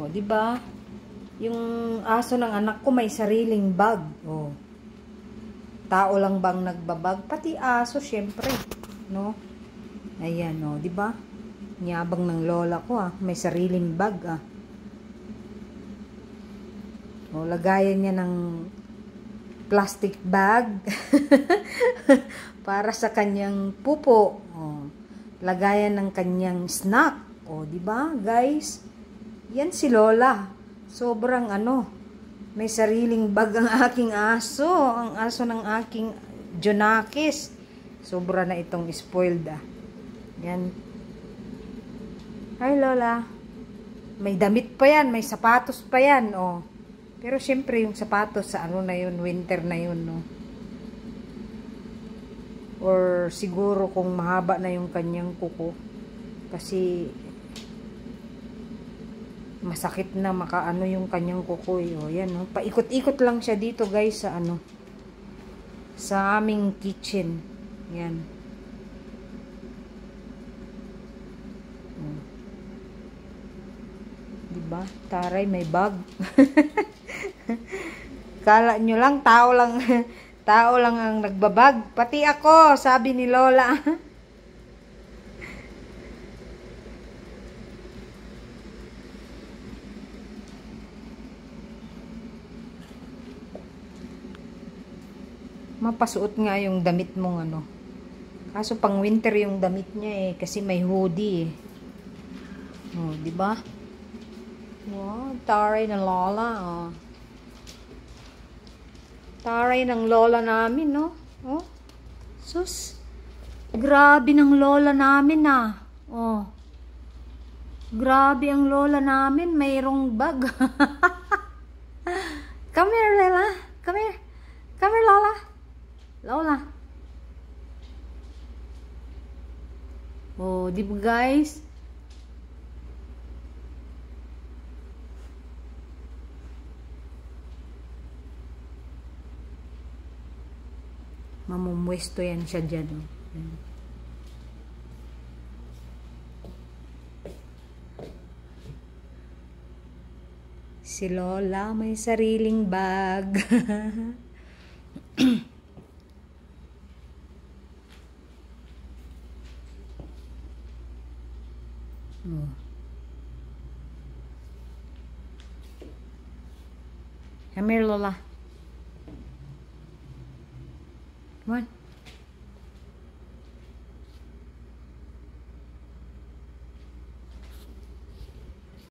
O, di ba? Yung aso ng anak ko may sariling bag. O. Tao lang bang nagbabag? Pati aso, syempre. No? Ayan, o, di ba? Nyabang ng lola ko, may sariling bag, O, lagayan niya ng plastic bag para sa kanyang pupo. O, lagayan ng kanyang snack. O, di ba, guys? Yan si Lola. Sobrang may sariling bag ang aking aso. Ang aso ng aking Jonakis. Sobra na itong spoiled, Yan. Hi, Lola. May damit pa yan. May sapatos pa yan, Pero syempre yung sapatos sa na yun, winter na yun, no. Or siguro kung mahaba na yung kanyang kuko. Kasi masakit na makaano yung kanyang kuko, yan, no. Paikot-ikot lang siya dito, guys, sa sa aming kitchen. Yan. Diba? Taray, may bag. Kala nyo lang, tao lang ang nagbabag. Pati ako, sabi ni Lola. Mapasuot nga yung damit mong Kaso pang winter yung damit niya kasi may hoodie di ba? Wow, taray ng Lola, Taray ng Lola namin, no? Sus. Grabe ng Lola namin, Grabe ang Lola namin, mayroong bag. Come here, Lola. Come here. Come here, Lola. Lola. Di ba, guys? Mamumwesto yan siya dyan, Si Lola may sariling bag. Come here, Lola. Come on.